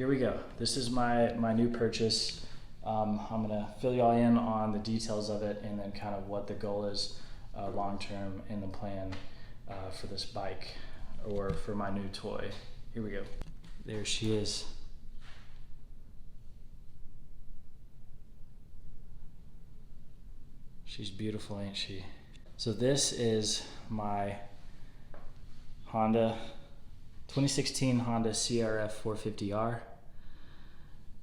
here we go. This is my new purchase. I'm gonna fill y'all in on the details of it and then kind of what the goal is long-term in the plan for this bike or for my new toy. Here we go. There she is. She's beautiful, ain't she? So this is my Honda 2016 Honda CRF450R.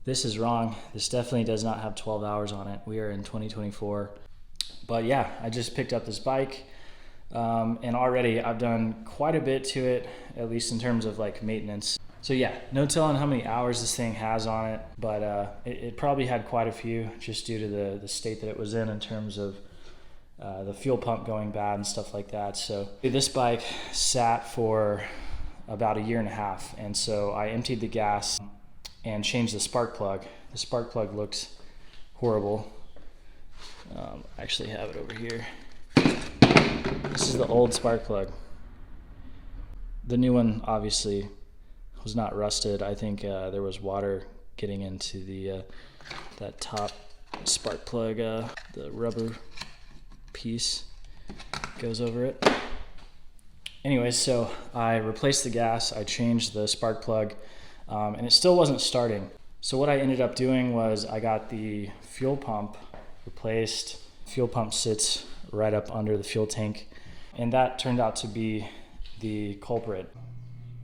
This is wrong. This definitely does not have 12 hours on it. We are in 2024. But yeah, I just picked up this bike and already I've done quite a bit to it, at least in terms of like maintenance. So yeah, no telling how many hours this thing has on it, but it probably had quite a few just due to the state that it was in terms of the fuel pump going bad and stuff like that. So this bike sat for about 1.5 years, and so I emptied the gas and changed the spark plug. The spark plug looks horrible. I actually have it over here. This is the old spark plug. The new one obviously was not rusted. I think there was water getting into the that top spark plug, the rubber piece goes over it. Anyways, so I replaced the gas, I changed the spark plug, and it still wasn't starting. So what I ended up doing was I got the fuel pump replaced. Fuel pump sits right up under the fuel tank, and that turned out to be the culprit.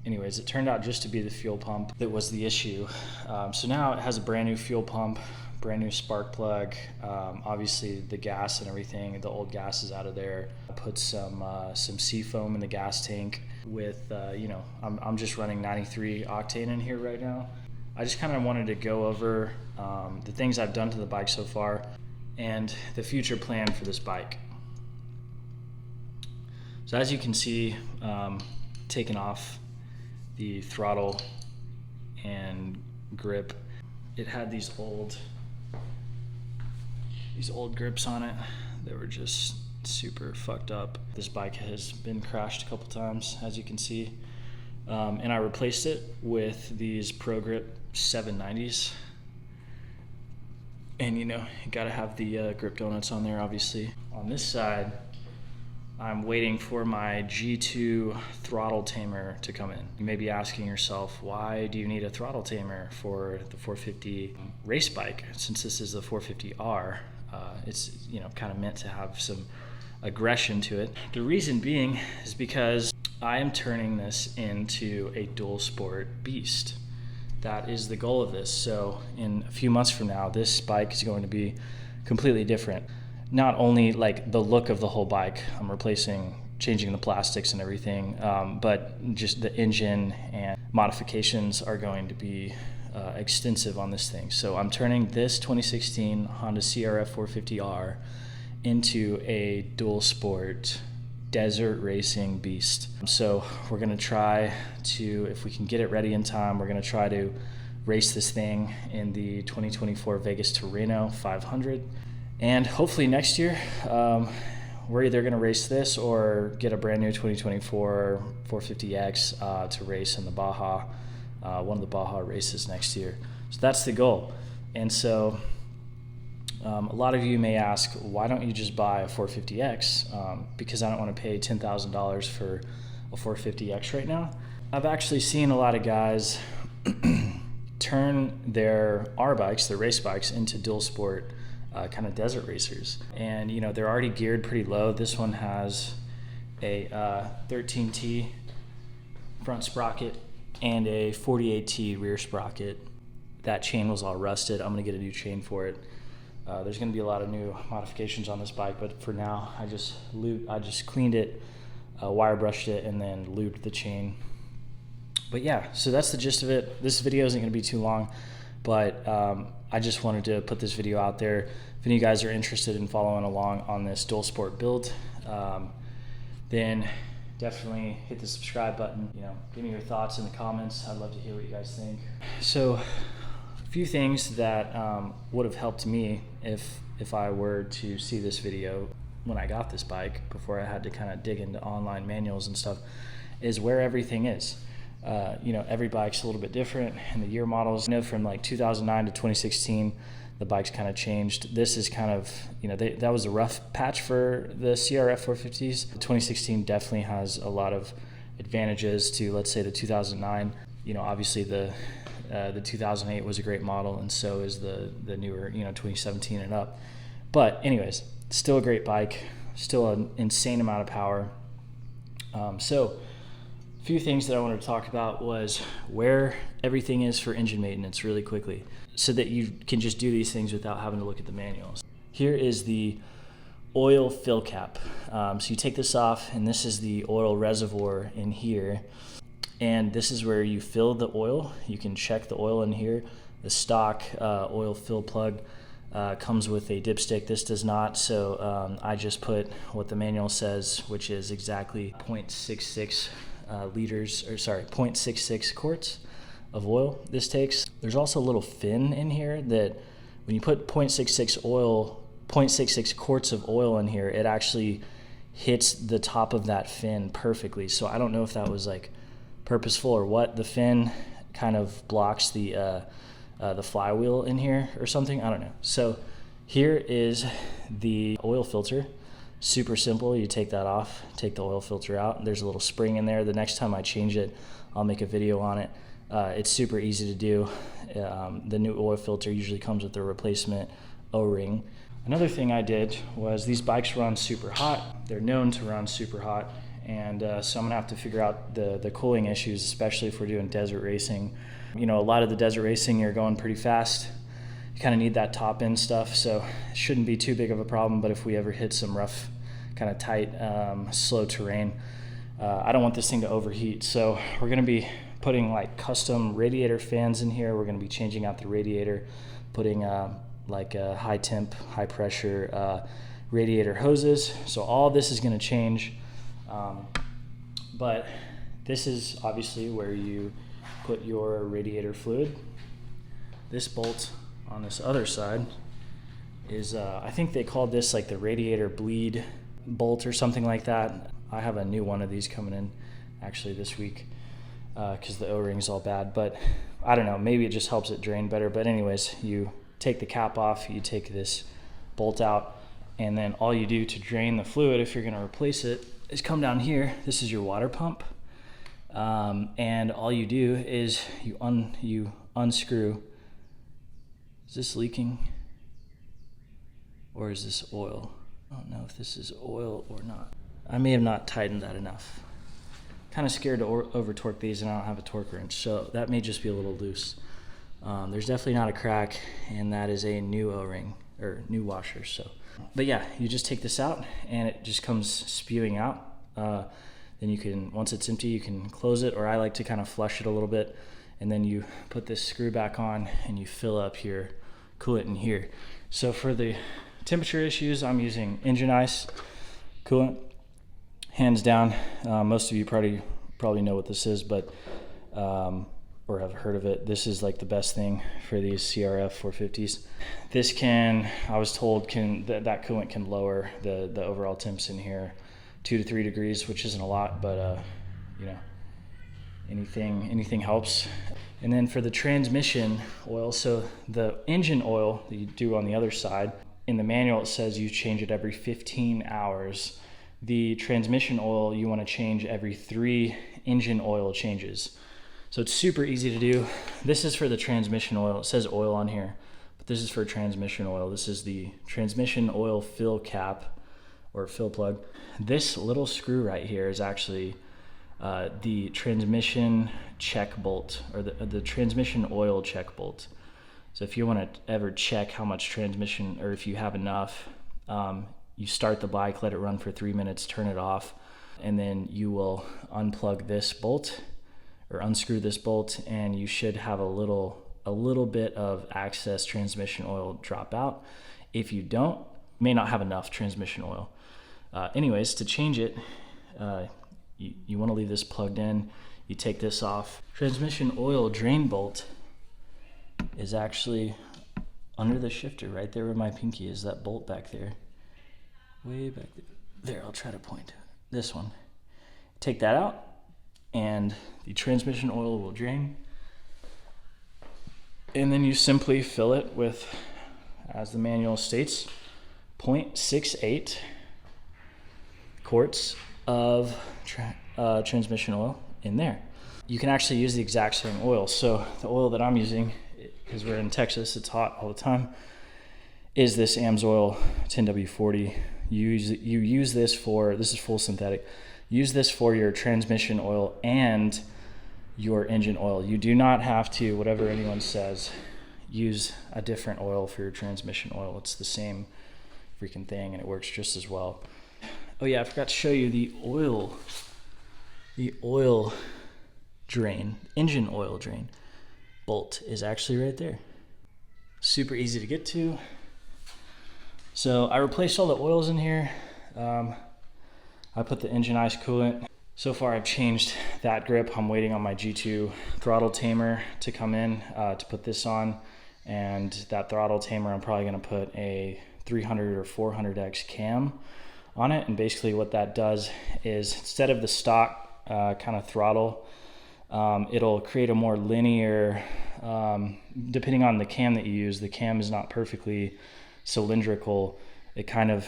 Anyways, it turned out just to be the fuel pump that was the issue. So now it has a brand new fuel pump, brand new spark plug. Obviously the gas and everything, the old gas is out of there. I put some seafoam in the gas tank with, I'm just running 93 octane in here right now. I just kind of wanted to go over the things I've done to the bike so far and the future plan for this bike. So as you can see, taking off the throttle and grip, it had these old grips on it that were just super fucked up. This bike has been crashed a couple times, as you can see, and I replaced it with these Pro Grip 790s. And you gotta have the grip donuts on there, obviously. On this side, I'm waiting for my G2 throttle tamer to come in. You may be asking yourself, why do you need a throttle tamer for the 450 race bike? Since this is the 450R, it's kind of meant to have some aggression to it. The reason being is because I am turning this into a dual sport beast. That is the goal of this. So in a few months from now, this bike is going to be completely different. Not only like the look of the whole bike, I'm changing the plastics and everything, but just the engine and modifications are going to be extensive on this thing. So I'm turning this 2016 Honda CRF450R into a dual sport desert racing beast. So we're gonna try to, if we can get it ready in time, we're gonna try to race this thing in the 2024 Vegas to Reno 500. And hopefully next year, we're either gonna race this or get a brand new 2024 450X to race in the Baja, one of the Baja races next year. So that's the goal. And so a lot of you may ask, why don't you just buy a 450X? Because I don't wanna pay $10,000 for a 450X right now. I've actually seen a lot of guys turn their R bikes, their race bikes, into dual sport kind of desert racers, and they're already geared pretty low. This one has a 13T front sprocket and a 48T rear sprocket. That chain was all rusted. I'm gonna get a new chain for it. There's gonna be a lot of new modifications on this bike, but for now I just cleaned it, wire brushed it, and then lubed the chain. But yeah, so that's the gist of it. This video isn't gonna be too long, but I just wanted to put this video out there. If any of you guys are interested in following along on this dual sport build, then definitely hit the subscribe button. Give me your thoughts in the comments. I'd love to hear what you guys think. So a few things that would have helped me if I were to see this video when I got this bike, before I had to kind of dig into online manuals and stuff, is where everything is. You know, every bike's a little bit different, and the year models, you know, from like 2009 to 2016, the bikes kind of changed. This is kind of, you know, that was a rough patch for the CRF450s. The 2016 definitely has a lot of advantages to, let's say, the 2009. You know, obviously the 2008 was a great model, and so is the newer, you know, 2017 and up. But anyways, still a great bike, still an insane amount of power. So a few things that I wanted to talk about was where everything is for engine maintenance really quickly, so that you can just do these things without having to look at the manuals. Here is the oil fill cap. So you take this off, and this is the oil reservoir in here. And this is where you fill the oil. You can check the oil in here. The stock oil fill plug comes with a dipstick. This does not, so I just put what the manual says, which is exactly 0.66 0.66 quarts of oil this takes. There's also a little fin in here that when you put 0.66 quarts of oil in here, it actually hits the top of that fin perfectly. So I don't know if that was like purposeful or what. The fin kind of blocks the flywheel in here or something. I don't know. So here is the oil filter. Super simple. You take that off, take the oil filter out. There's a little spring in there. The next time I change it, I'll make a video on it. It's super easy to do. The new oil filter usually comes with a replacement O-ring. Another thing I did was these bikes run super hot. They're known to run super hot. And so I'm gonna have to figure out the cooling issues, especially if we're doing desert racing. You know, a lot of the desert racing, you're going pretty fast. You kind of need that top end stuff, so it shouldn't be too big of a problem. But if we ever hit some rough, kind of tight, slow terrain, I don't want this thing to overheat. So we're gonna be putting like custom radiator fans in here. We're gonna be changing out the radiator, putting like high temp, high pressure radiator hoses. So all this is gonna change. But this is obviously where you put your radiator fluid. This bolt on this other side is, I think they called this like the radiator bleed bolt or something like that. I have a new one of these coming in actually this week because the O-ring's all bad, but I don't know, maybe it just helps it drain better. But anyways, you take the cap off, you take this bolt out, and then all you do to drain the fluid, if you're gonna replace it, is come down here. This is your water pump, and all you do is you unscrew. Is this leaking or is this oil? I don't know if this is oil or not. I may have not tightened that enough. Kind of scared to over torque these, and I don't have a torque wrench, so that may just be a little loose. There's definitely not a crack, and that is a new O-ring or new washer. So, but yeah, you just take this out and it just comes spewing out. Then you can, once it's empty, you can close it, or I like to kind of flush it a little bit, and then you put this screw back on and you fill up your coolant in here. So for the temperature issues, I'm using engine ice coolant, hands down. Most of you probably know what this is, but or have heard of it. This is like the best thing for these CRF 450s. This can, I was told, that coolant can lower the overall temps in here 2 to 3 degrees, which isn't a lot, but you know, anything helps. And then for the transmission oil, so the engine oil that you do on the other side, in the manual it says you change it every 15 hours. The transmission oil you want to change every 3 engine oil changes. So it's super easy to do. This is for the transmission oil. It says oil on here, but this is for transmission oil. This is the transmission oil fill cap or fill plug. This little screw right here is actually the transmission check bolt, or the transmission oil check bolt. So if you want to ever check how much transmission, or if you have enough, you start the bike, let it run for 3 minutes, turn it off, and then you will unplug this bolt or unscrew this bolt, and you should have a little bit of excess transmission oil drop out. If you don't, you may not have enough transmission oil. Anyways, to change it, you want to leave this plugged in. You take this off. Transmission oil drain bolt is actually under the shifter, right there where my pinky is. That bolt back there, way back there. There, I'll try to point. This one. Take that out, and the transmission oil will drain. And then you simply fill it with, as the manual states, 0.68 quarts of transmission oil in there. You can actually use the exact same oil. So the oil that I'm using, because we're in Texas, it's hot all the time, is this AMSOIL 10W40. You use this for, this is full synthetic, use this for your transmission oil and your engine oil. You do not have to, whatever anyone says, use a different oil for your transmission oil. It's the same freaking thing and it works just as well. Oh yeah, I forgot to show you the oil drain, engine oil drain bolt is actually right there. Super easy to get to. So I replaced all the oils in here. I put the engine ice coolant. So far I've changed that grip. I'm waiting on my G2 throttle tamer to come in to put this on. And that throttle tamer, I'm probably gonna put a 300 or 400X cam on it. And basically what that does is, instead of the stock kind of throttle, it'll create a more linear, depending on the cam that you use. The cam is not perfectly cylindrical. It kind of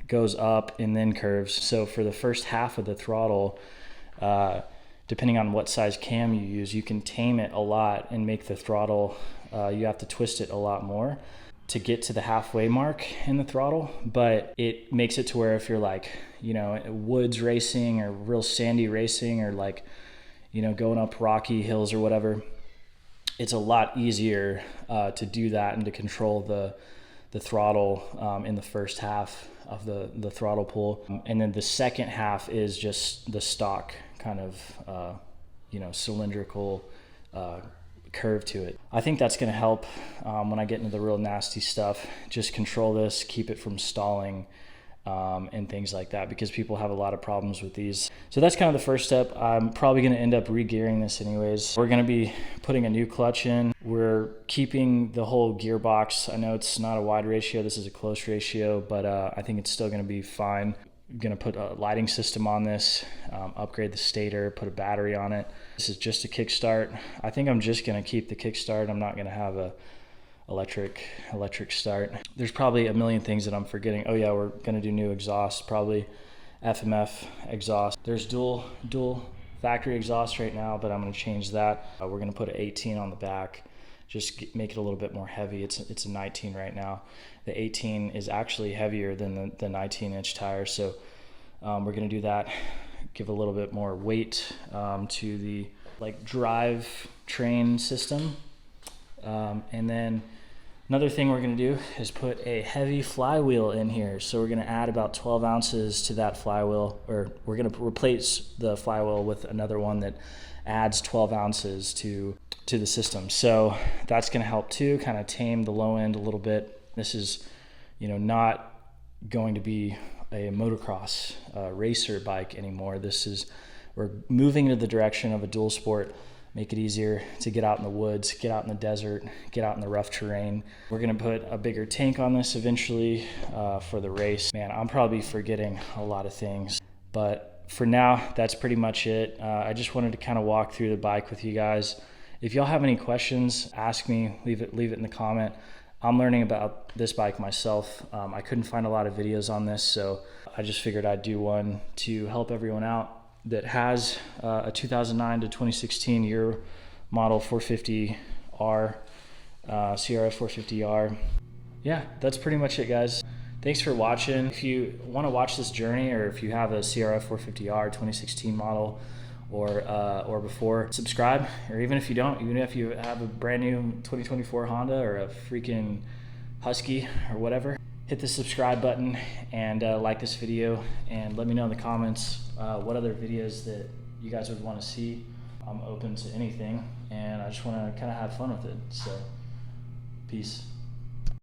goes up and then curves. So for the first half of the throttle, depending on what size cam you use, you can tame it a lot and make the throttle, you have to twist it a lot more to get to the halfway mark in the throttle. But it makes it to where if you're like, you know, woods racing or real sandy racing, or like, you know, going up rocky hills or whatever, it's a lot easier to do that and to control the throttle in the first half of the throttle pull. And then the second half is just the stock kind of, you know, cylindrical curve to it. I think that's gonna help when I get into the real nasty stuff, just control this, keep it from stalling and things like that, because people have a lot of problems with these. So that's kind of the first step. I'm probably going to end up re-gearing this anyways. We're going to be putting a new clutch in. We're keeping the whole gearbox. I know it's not a wide ratio, this is a close ratio, but I think it's still going to be fine. I'm going to put a lighting system on this, upgrade the stator, put a battery on it. This is just a kickstart. I think I'm just going to keep the kickstart. I'm not going to have a electric start. There's probably a million things that I'm forgetting. Oh yeah, we're gonna do new exhaust, probably FMF exhaust. There's dual factory exhaust right now, but I'm gonna change that. We're gonna put an 18 on the back, just make it a little bit more heavy. It's a 19 right now. The 18 is actually heavier than the 19-inch tire, so we're gonna do that. Give a little bit more weight to the drive train system. And then another thing we're going to do is put a heavy flywheel in here. So we're going to add about 12 ounces to that flywheel, or we're going to replace the flywheel with another one that adds 12 ounces to the system. So that's going to help too, kind of tame the low end a little bit. This is, you know, not going to be a motocross racer bike anymore. We're moving into the direction of a dual sport. Make it easier to get out in the woods, get out in the desert, get out in the rough terrain. We're gonna put a bigger tank on this eventually for the race. Man, I'm probably forgetting a lot of things, but for now, that's pretty much it. I just wanted to kind of walk through the bike with you guys. If y'all have any questions, ask me, leave it in the comment. I'm learning about this bike myself. I couldn't find a lot of videos on this, so I just figured I'd do one to help everyone out that has a 2009 to 2016 year model 450R, CRF450R. Yeah, that's pretty much it, guys. Thanks for watching. If you want to watch this journey, or if you have a CRF450R 2016 model or before, subscribe. Or even if you don't, even if you have a brand new 2024 Honda or a freaking Husky or whatever, hit the subscribe button and like this video, and let me know in the comments what other videos that you guys would want to see. I'm open to anything, and I just want to kind of have fun with it. So peace.